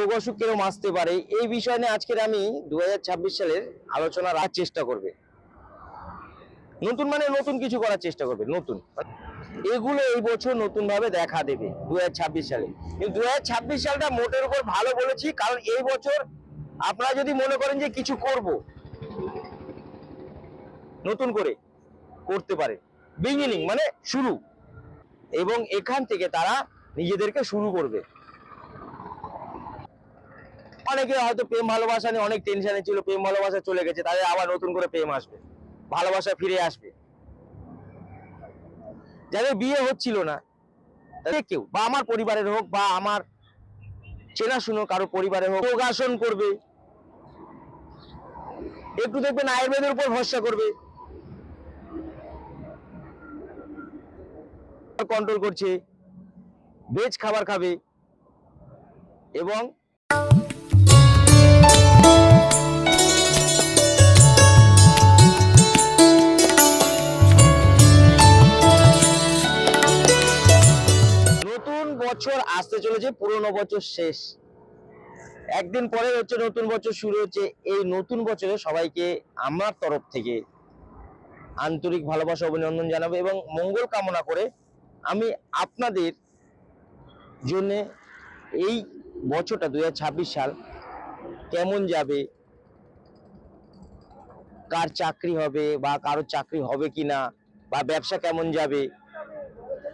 রোগ অসুখ কেরম আসতে পারে এই বিষয় নিয়ে আজকের আমি 2026 সালের আলোচনা রাখার চেষ্টা করবে। নতুন মানে নতুন কিছু করার চেষ্টা করবে, নতুন এগুলো এই বছর নতুন ভাবে দেখা দেবে 2026 সালে। কিন্তু 2026 সালটা মোটের উপর ভালো বলেছি, কারণ এই বছর আপনারা যদি মনে করেন যে কিছু করব, নতুন করে করতে পারে। বিগিনিং মানে শুরু, এবং এখান থেকে তারা নিজেদেরকে শুরু করবে। অনেকে হয়তো প্রেম ভালোবাসা নিয়ে অনেক টেনশনে ছিল, প্রেম ভালোবাসা চলে গেছে, তাদের আবার নতুন করে প্রেম আসবে, ভালোবাসা ফিরে আসবে। যাদের বিয়ে হচ্ছিল না, তাদের কেউ বা আমার পরিবারের হোক বা আমার চেনাশুনো কারো পরিবারে হোক, যোগাসন করবে, একটু দেখবেন আয়ুর্বেদের উপর ভরসা করবে, কন্ট্রোল করছে, ভেজ খাবার খাবে। এবং নতুন বছর আসতে চলেছে, পুরনো বছর শেষ, একদিন পরে হচ্ছে নতুন বছর শুরু হচ্ছে। এই নতুন বছরে সবাইকে আমার তরফ থেকে আন্তরিক ভালোবাসা অভিনন্দন জানাবো এবং মঙ্গল কামনা করে আমি আপনাদের জন্য এই বছরটা 2026 সাল কেমন যাবে, কার চাকরি হবে বা কারোর চাকরি হবে কিনা, বা ব্যবসা কেমন যাবে,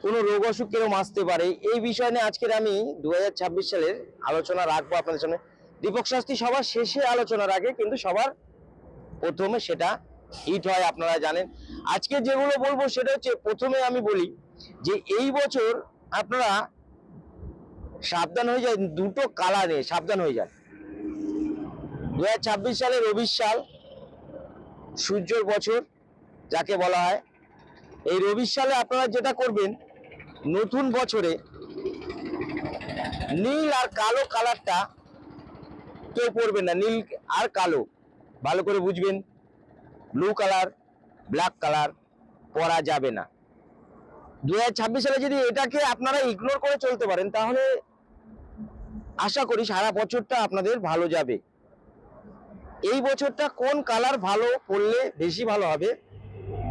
কোনো রোগ অসুখ কেরম আসতে পারে এই বিষয় নিয়ে আজকের আমি 2026 সালের আলোচনা রাখবো আপনাদের সামনে। দীপক শাস্ত্রী সবার শেষে আলোচনা রাখে, কিন্তু সবার প্রথমে সেটা হিট হয়, আপনারা জানেন। আজকে যেগুলো বলবো সেটা হচ্ছে, প্রথমে আমি বলি যে এই বছর আপনারা সাবধান হয়ে যায়, দুটো কালা নিয়ে সাবধান হয়ে যায়। 2026 সালে রবির সাল, সূর্যর বছর যাকে বলা হয়। এই রবির সালে আপনারা যেটা করবেন, নতুন বছরে নীল আর কালো কালারটা কেউ পরবেন না। নীল আর কালো ভালো করে বুঝবেন, ব্লু কালার, ব্ল্যাক কালার পরা যাবে না। 2026 সালে যদি এটাকে আপনারা ইগনোর করে চলতে পারেন, তাহলে আশা করি সারা বছরটা আপনাদের ভালো যাবে। এই বছরটা কোন কালার ভালো পরলে বেশি ভালো হবে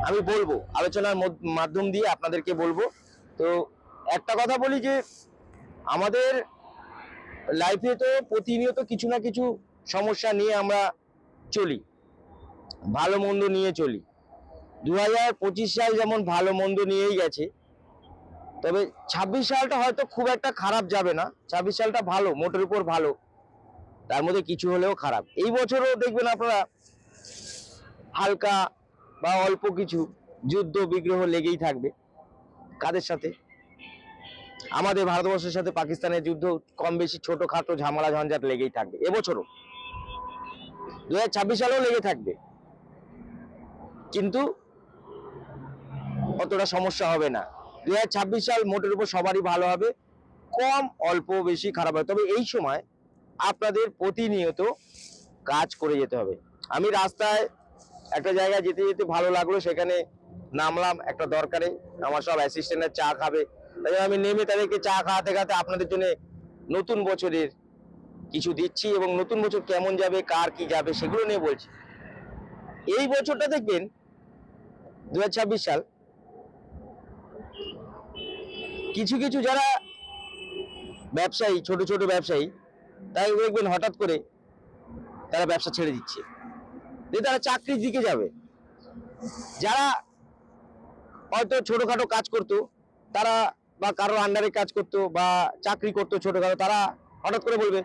আমি বলবো, আলোচনার মাধ্যম দিয়ে আপনাদেরকে বলবো। তো একটা কথা বলি যে আমাদের লাইফে তো প্রতিনিয়ত কিছু না কিছু সমস্যা নিয়ে আমরা চলি, ভালো মন্দ নিয়ে চলি। 2025 সাল যেমন ভালো মন্দ নিয়েই গেছে, তবে 26 সালটা হয়তো খুব একটা খারাপ যাবে না। 26 সালটা ভালো, মোটের উপর ভালো, তার মধ্যে কিছু হলেও খারাপ। এই বছরও দেখবেন আপনারা হালকা বা অল্প কিছু যুদ্ধ বিগ্রহ লেগেই থাকবে। কাদের সাথে? আমাদের ভারতবর্ষের সাথে পাকিস্তানের যুদ্ধ, কম বেশি ছোটখাটো ঝামেলা ঝঞ্ঝাট লেগেই থাকবে এবছরও, 2026 সালেও লেগে থাকবে, কিন্তু অতটা সমস্যা হবে না। 2026 সাল মোটের উপর সবারই ভালো হবে, কম অল্প বেশি খারাপ হবে। তবে এই সময় আপনাদের প্রতিনিয়ত কাজ করে যেতে হবে। আমি রাস্তায় একটা জায়গায় যেতে যেতে ভালো লাগলো, সেখানে নামলাম একটা দরকারে, আমার সব অ্যাসিস্ট্যান্টের চা খাবে, তাই আমি নেমে তাদেরকে চা খাওয়াতে খাওয়াতে আপনাদের জন্য নতুন বছরের কিছু দিচ্ছি, এবং নতুন বছর কেমন যাবে, কার কি যাবে সেগুলো নিয়ে বলছি। এই বছরটা দেখবেন 2026 সাল, কিছু কিছু যারা ব্যবসায়ী, ছোট ছোট ব্যবসায়ী, তাই দেখবেন হঠাৎ করে তারা ব্যবসা ছেড়ে দিচ্ছে, যে তারা চাকরির দিকে যাবে। যারা হয়তো ছোটখাটো কাজ করতো, তারা বা কারো আন্ডারে কাজ করতো বা চাকরি করতো ছোটখাটো, তারা হঠাৎ করে বলবে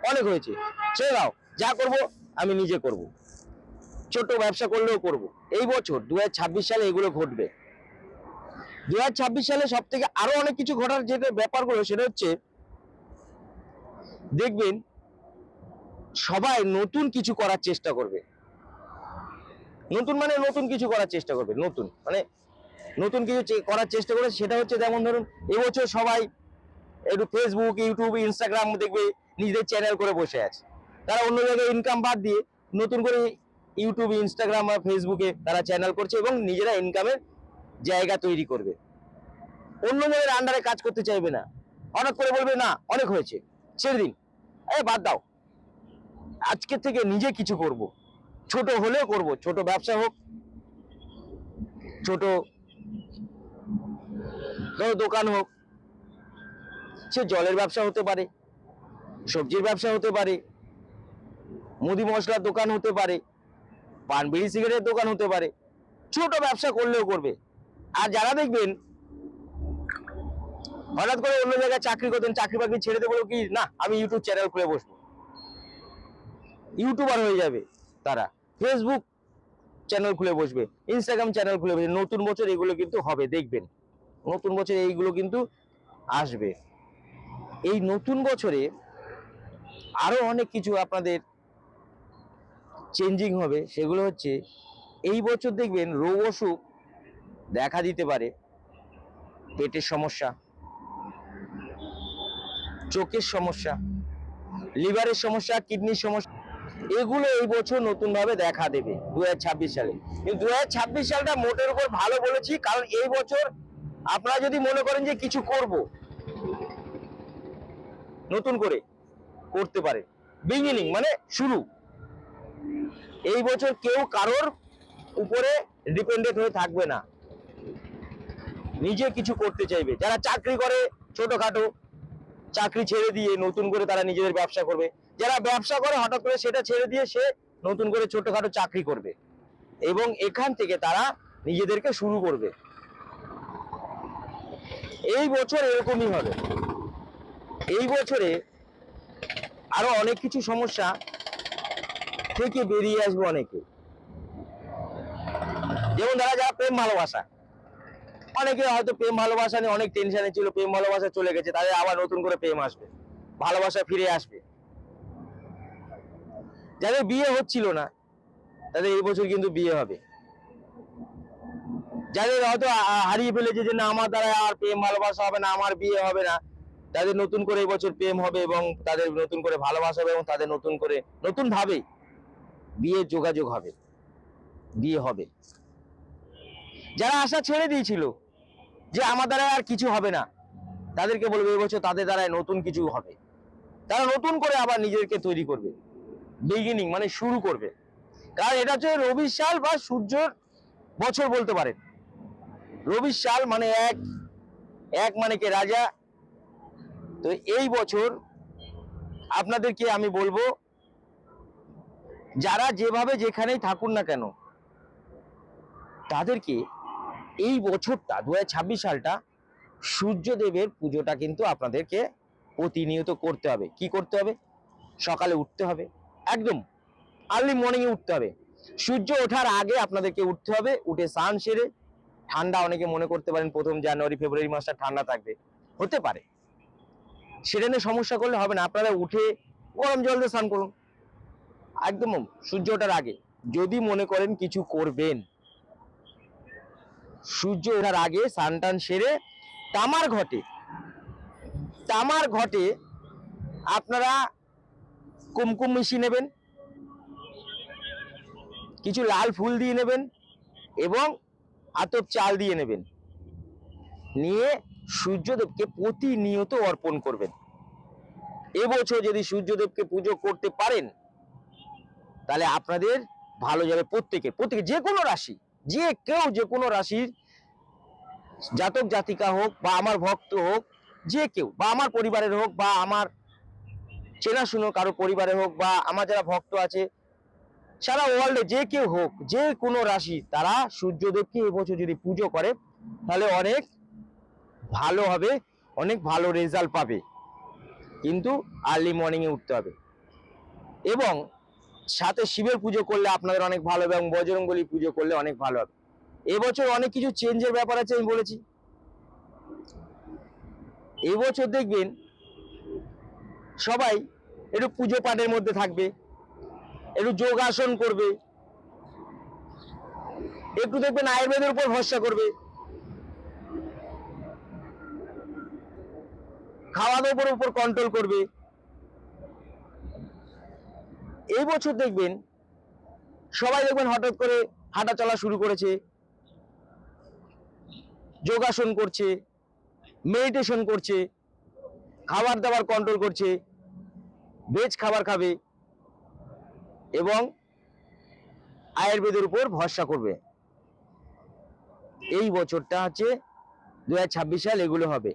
অনেক হয়েছে, ছেড়ে দাও, যা করব আমি নিজে করব, ছোট ব্যবসা করলেও করব। এই বছর 2026 সালে এগুলো ঘটবে। 2026 সালে সব থেকে আরো অনেক কিছু ঘটার যেটা ব্যাপারগুলো, সেটা হচ্ছে দেখবেন সবাই নতুন কিছু করার চেষ্টা করবে। নতুন মানে নতুন কিছু করার চেষ্টা করবে, নতুন মানে নতুন কিছু করার চেষ্টা করে। সেটা হচ্ছে যেমন ধরুন, এবছর সবাই একটু ফেসবুক, ইউটিউব, ইনস্টাগ্রাম দেখবে নিজেদের চ্যানেল করে বসে আছে। তারা অন্য জায়গায় ইনকাম বাদ দিয়ে নতুন করে ইউটিউব, ইনস্টাগ্রাম বা ফেসবুকে তারা চ্যানেল করছে এবং নিজেরা ইনকামের জায়গা তৈরি করবে। অন্য জায়গায় আন্ডারে কাজ করতে চাইবে না, হঠাৎ করে বলবে না অনেক হয়েছে, ছেড়ে দিন, বাদ দাও, আজকে থেকে নিজে কিছু করব, ছোট হলেও করব, ছোট ব্যবসা হোক, ছোট দোকান হোক, সে জলের ব্যবসা হতে পারে, সবজির ব্যবসা হতে পারে, মুদি মশলার দোকান হতে পারে, পান বিড়ি সিগারেটের দোকান হতে পারে, ছোট ব্যবসা করলেও করবে। আর যারা দেখবেন হঠাৎ করে অন্য জায়গায় চাকরি করতেন, চাকরি বাকরি ছেড়ে দেবো কি না, আমি ইউটিউব চ্যানেল খুলে বসবো, ইউটিউবার হয়ে যাবে তারা, ফেসবুক চ্যানেল খুলে বসবে, ইনস্টাগ্রাম চ্যানেল খুলে বসবে। নতুন বছর এগুলো কিন্তু হবে, দেখবেন নতুন বছরে এইগুলো কিন্তু আসবে। এই নতুন বছরে আরো অনেক কিছু আপনাদের চেঞ্জিং হবে। সেগুলো হচ্ছে, এই বছর দেখবেন রোগ অসুখ দেখা দিতে পারে, পেটের সমস্যা, চোখের সমস্যা, লিভারের সমস্যা, কিডনির সমস্যা, এগুলো এই বছর নতুন ভাবে দেখা দেবে 2026 সালে। কিন্তু 2026 সালটা মোটের উপর ভালো বলেছি, কারণ এই বছর আপনারা যদি মনে করেন যে কিছু করব, নতুন করে করতে পারে, বিগিনিং মানে শুরু। এই বছর কেউ কারোর উপরে ডিপেন্ডেন্ট হয়ে থাকবে না, নিজে কিছু করতে চাইবে। যারা চাকরি করে ছোটখাটো, চাকরি ছেড়ে দিয়ে নতুন করে তারা নিজেদের ব্যবসা করবে। যারা ব্যবসা করে হঠাৎ করে সেটা ছেড়ে দিয়ে সে নতুন করে ছোটখাটো চাকরি করবে, এবং এখান থেকে তারা নিজেদেরকে শুরু করবে। এই বছর এরকমই হবে। এই বছরে আরো অনেক কিছু সমস্যা থেকে বেরিয়ে আসবে অনেকে। যেমন যারা প্রেম ভালোবাসা, অনেকে হয়তো প্রেম ভালোবাসা নিয়ে অনেক টেনশনে ছিল, প্রেম ভালোবাসা চলে গেছে, তাদের আবার নতুন করে প্রেম আসবে, ভালোবাসা ফিরে আসবে। যাদের বিয়ে হচ্ছিল না তাদের এই বছর কিন্তু বিয়ে হবে। যাদের হয়তো হারিয়ে ফেলেছে যে না আমার দ্বারা আর প্রেম ভালোবাসা হবে না, আমার বিয়ে হবে না, তাদের নতুন করে এই বছর প্রেম হবে এবং তাদের নতুন করে ভালোবাসা হবে এবং তাদের নতুন করে নতুন ভাবে বিয়ের যোগাযোগ হবে, বিয়ে হবে। যারা আশা ছেড়ে দিয়েছিল যে আমার দ্বারা আর কিছু হবে না, তাদেরকে বলবো এই বছর তাদের দ্বারা নতুন কিছু হবে, তারা নতুন করে আবার নিজেদেরকে তৈরি করবে, বিগিনিং মানে শুরু করবে। কারণ এটা হচ্ছে রবির সাল বা সূর্যর বছর বলতে পারেন। রবির সাল মানে এক, এক মানে কে রাজা। তো এই বছর আপনাদেরকে আমি বলবো, যারা যেভাবে যেখানেই থাকুন না কেন, তাদেরকে এই বছরটা 2026 সালটা সূর্যদেবের পুজোটা কিন্তু আপনাদেরকে প্রতিনিয়ত করতে হবে। কি করতে হবে? সকালে উঠতে হবে, একদম আর্লি মর্নিং এ উঠতে হবে। সূর্য ওঠার আগে আপনাদেরকে উঠতে হবে, উঠে স্নান সেরে, ঠান্ডা অনেকে মনে করতে পারেন প্রথম জানুয়ারি ফেব্রুয়ারি মাসটা ঠান্ডা থাকবে, হতে পারে, সেটা নিয়ে সমস্যা করলে হবে না। আপনারা উঠে গরম জল দিয়ে স্নান করুন একদম সূর্য ওঠার আগে। যদি মনে করেন কিছু করবেন, সূর্য ওঠার আগে স্নান টান সেরে তামার ঘটে, তামার ঘটে আপনারা কুমকুম মিশিয়ে নেবেন, কিছু লাল ফুল দিয়ে নেবেন এবং আতপ চাল দিয়ে নেবেন, নিয়ে সূর্যদেবকে প্রতিনিয়ত অর্পণ করবেন। এবছর যদি সূর্যদেবকে পুজো করতে পারেন তাহলে আপনাদের ভালো যাবে। প্রত্যেকে যে কোনো রাশি, যে কেউ যে কোনো রাশির জাতক জাতিকা হোক বা আমার ভক্ত হোক, যে কেউ বা আমার পরিবারের হোক বা আমার চেনাশুনো কারো পরিবারে হোক বা আমার যারা ভক্ত আছে সারা ওয়ার্ল্ডে যে কেউ হোক, যে কোনো রাশি, তারা সূর্যদেবকে এবছর যদি পুজো করে তাহলে অনেক ভালো হবে, অনেক ভালো রেজাল্ট পাবে। কিন্তু আর্লি মর্নিং এ উঠতে হবে এবং সাথে শিবের পুজো করলে আপনাদের অনেক ভালো হবে এবং বজরংবলী পুজো করলে অনেক ভালো হবে। এবছর অনেক কিছু চেঞ্জের ব্যাপার আছে, আমি বলেছি। এবছর দেখবেন সবাই একটু পুজো পাঠের মধ্যে থাকবে, একটু যোগাসন করবে, একটু দেখবেন আয়ুর্বেদের উপর ভরসা করবে, খাওয়া দাওয়ার উপর কন্ট্রোল করবে। এই বছর দেখবেন সবাই দেখবেন হঠাৎ করে হাঁটা চলা শুরু করেছে, যোগাসন করছে, মেডিটেশন করছে, খাবার দাবার কন্ট্রোল করছে, ভেজ খাবার খাবে এবং আয়ুর্বেদের উপর ভরসা করবে। এই বছরটা হচ্ছে 2026 সাল, এগুলো হবে।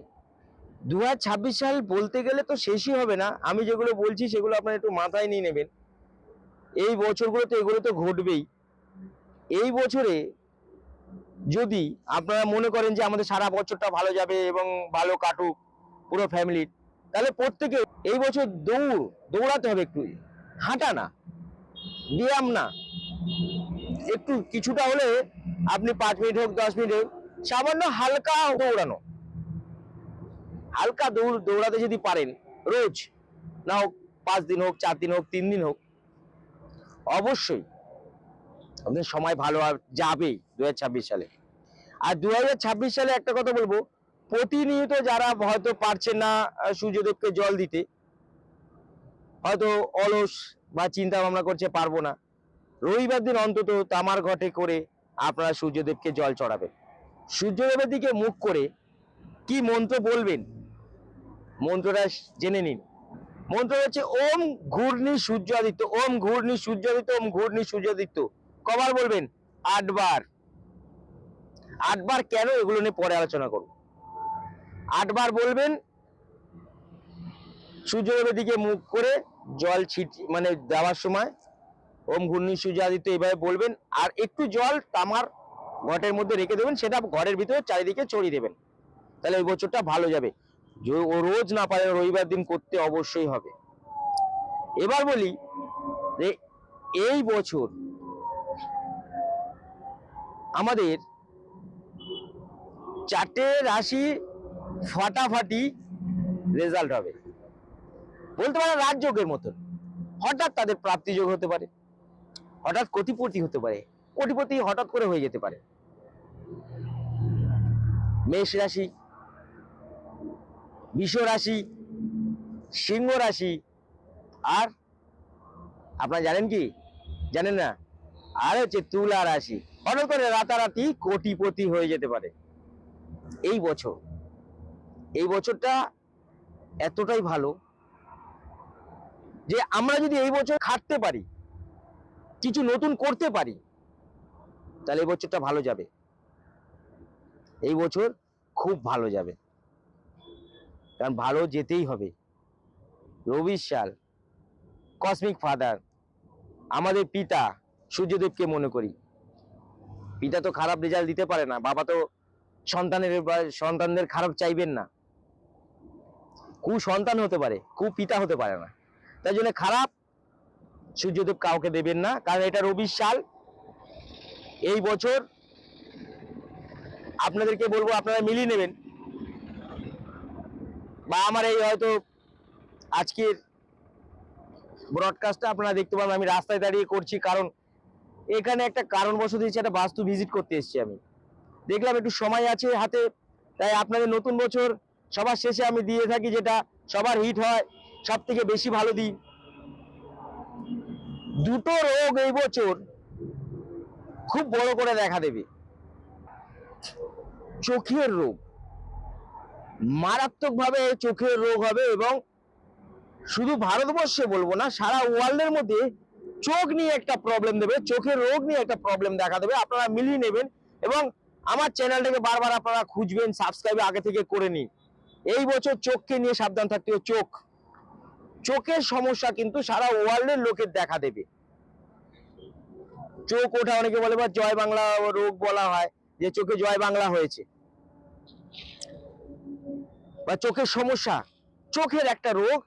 2026 সাল বলতে গেলে তো শেষই হবে না, আমি যেগুলো বলছি সেগুলো আপনারা একটু মাথায় নিয়ে নেবেন। এই বছরগুলোতে এগুলো তো ঘটবেই। এই বছরে যদি আপনারা মনে করেন যে আমাদের সারা বছরটা ভালো যাবে এবং ভালো কাটুক পুরো ফ্যামিলির, তাহলে প্রত্যেকে এই বছর দৌড়াতে হবে, একটু হাঁটা না, ব্যায়াম না, একটু কিছুটা হলে আপনি 5 মিনিট হোক 10 মিনিট হোক সামান্য হালকা দৌড়ানো, হালকা দৌড়াতে যদি পারেন রোজ, না হোক 5 দিন হোক, 4 দিন হোক, 3 দিন হোক, অবশ্যই আপনাদের সময় ভালো যাবেই 2026 সালে। আর 2026 সালে একটা কথা বলবো, প্রতিনিয়ত যারা হয়তো পারছেন না সূর্যদেবকে জল দিতে, হয়তো অলস বা চিন্তা ভাবনা করছে পারবো না, রবিবার দিন অন্তত তামার ঘটে করে আপনারা সূর্যদেবকে জল চড়াবেন। সূর্যদেবের দিকে মুখ করে কি মন্ত্র বলবেন, মন্ত্রটা জেনে নিন। মন্ত্র হচ্ছে ওম ঘূর্ণি সূর্যাদিত্য, ওম ঘূর্ণি সূর্যাদিত্য, ওম ঘূর্ণি সূর্যাদিত্য। কবার বলবেন? 8 বার। 8 বার কেন, এগুলো নিয়ে পরে আলোচনা করব। 8 বার বলবেন, সূর্যদেবের দিকে মুখ করে জল মানে দেওয়ার সময় ওম ঘূর্ণি সূর্যাদিত্য এইভাবে বলবেন, আর একটু জল তামার ঘটের মধ্যে রেখে দেবেন, সেটা ঘরের ভিতরে চারিদিকে ছড়িয়ে দেবেন। তাহলে এই বছরটা ভালো যাবে। ও রোজ না পারে, রবিবার দিন করতে অবশ্যই হবে। এবার বলি যে এই বছর আমাদের 4টে রাশি ফাটাফাটি রেজাল্ট হবে, বলতে পারেন রাজযোগের মতন। হঠাৎ তাদের প্রাপ্তিযোগ হতে পারে, হঠাৎ কোটিপতি হতে পারে, কোটিপতি হঠাৎ করে হয়ে যেতে পারে। মেষ রাশি, বৃষ রাশি, সিংহ রাশি, আর আপনারা জানেন কি? জানেন না? আর হচ্ছে তুলা রাশি। হঠাৎ করে রাতারাতি কোটিপতি হয়ে যেতে পারে এই বছর। এই বছরটা এতটাই ভালো যে আমরা যদি এই বছর খাটতে পারি, কিছু নতুন করতে পারি, তাহলে এই বছরটা ভালো যাবে। এই বছর খুব ভালো যাবে, কারণ ভালো যেতেই হবে। রবির সাল, কসমিক ফাদার, আমাদের পিতা সূর্যদেবকে মনে করি। পিতা তো খারাপ রেজাল্ট দিতে পারে না, বাবা তো সন্তানদের খারাপ চাইবেন না। কুসন্তান হতে পারে, কুপিতা হতে পারে না। তাই জন্য খারাপ সূর্যদেব কাউকে দেবেন না, কারণ এটা রবির সাল। এই বছর আপনাদেরকে বলবো আপনারা মিলিয়ে নেবেন, বা আমার এই হয়তো আজকের ব্রডকাস্টটা আপনারা দেখতে পাবেন আমি রাস্তায় দাঁড়িয়ে করছি, কারণ এখানে একটা কারণবশত একটা বাস্তু ভিজিট করতে এসেছি। আমি দেখলাম একটু সময় আছে হাতে, তাই আপনাদের নতুন বছর সবার শেষে আমি দিয়ে থাকি, যেটা সবার হিট হয়, সব থেকে বেশি ভালো দিই। 2টো রোগ এই বছর খুব বড় করে দেখা দেবে। চোখের রোগ, মারাত্মকভাবে চোখের রোগ হবে, এবং শুধু ভারতবর্ষে বলবো না, সারা ওয়ার্ল্ডের মধ্যে চোখ নিয়ে একটা প্রবলেম দেবে, চোখের রোগ নিয়ে একটা প্রবলেম দেখা দেবে। আপনারা মিলিয়ে নেবেন, এবং আমার চ্যানেলটাকে বারবার আপনারা খুঁজবেন, সাবস্ক্রাইব আগে থেকে করে নিন। এই বছর চোখকে নিয়ে সাবধান থাকতে হবে। চোখের সমস্যা কিন্তু সারা ওয়ার্ল্ডের লোকের দেখা দেবে। চোখ ওঠা, অনেকে বলে বা জয় বাংলা রোগ বলা হয়, যে চোখে জয় বাংলা হয়েছে, বা চোখের সমস্যা। চোখের একটা রোগ,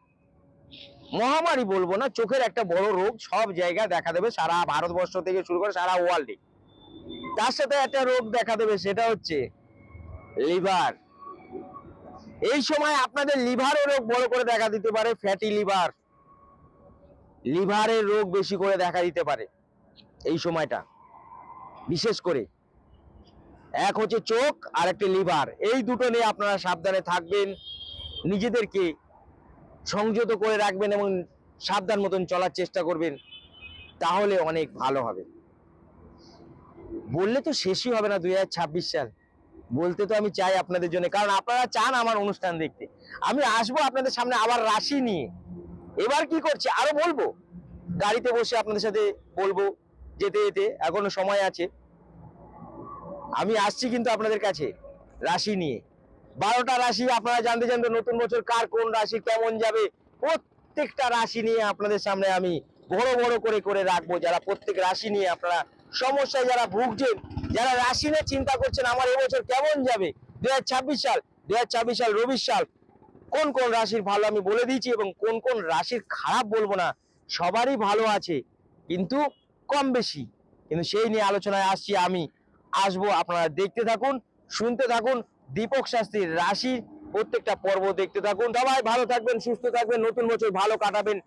মহামারী বলবো না, চোখের একটা বড় রোগ সব জায়গায় দেখা দেবে, সারা ভারতবর্ষ থেকে শুরু করে সারা ওয়ার্ল্ডে। তার সাথে একটা রোগ দেখা দেবে, সেটা হচ্ছে লিভার। এই সময় আপনাদের লিভারের রোগ বড় করে দেখা দিতে পারে, ফ্যাটি লিভার, লিভারের রোগ বেশি করে দেখা দিতে পারে এই সময়টা। বিশেষ করে এক হচ্ছে চোখ, আর একটা লিভার, এই দুটো নিয়ে আপনারা সাবধানে থাকবেন, নিজেদেরকে সংযত করে রাখবেন এবং সাবধান মতন চলার চেষ্টা করবেন, তাহলে অনেক ভালো হবে। বললে তো শেষই হবে না 2026 সাল, বলতে তো আমি চাই আপনাদের জন্য, কারণ আপনারা চান আমার অনুষ্ঠান দেখতে। আমি আসবো আপনাদের সামনে আবার রাশি নিয়ে, এবার কি করছে আরো বলবো, গাড়িতে বসে আপনাদের সাথে বলবো, যেতে যেতে এখনো সময় আছে। আমি আসছি কিন্তু আপনাদের কাছে রাশি নিয়ে। 12টা রাশি আপনারা জানতে জানতে নতুন বছর কার কোন রাশি কেমন যাবে, প্রত্যেকটা রাশি নিয়ে আপনাদের সামনে আমি বড় বড় করে করে রাখবো। যারা প্রত্যেক রাশি নিয়ে আপনারা সমস্যায় যারা ভুগছেন, যারা রাশি নিয়ে চিন্তা করছেন আমার এবছর কেমন যাবে, 2026 সাল, 2026 সাল রবির সাল, কোন কোন রাশির ভালো আমি বলে দিয়েছি এবং কোন কোন রাশির খারাপ বলবো না। সবারই ভালো আছে কিন্তু কম বেশি, কিন্তু সেই নিয়ে আলোচনায় আসছি আমি। আসবো, আপনারা দেখতে থাকুন, শুনতে থাকুন। দীপক শাস্ত্রীর রাশির প্রত্যেকটা পর্ব দেখতে থাকুন। সবাই ভালো থাকবেন, সুস্থ থাকবেন, নতুন বছর ভালো কাটাবেন,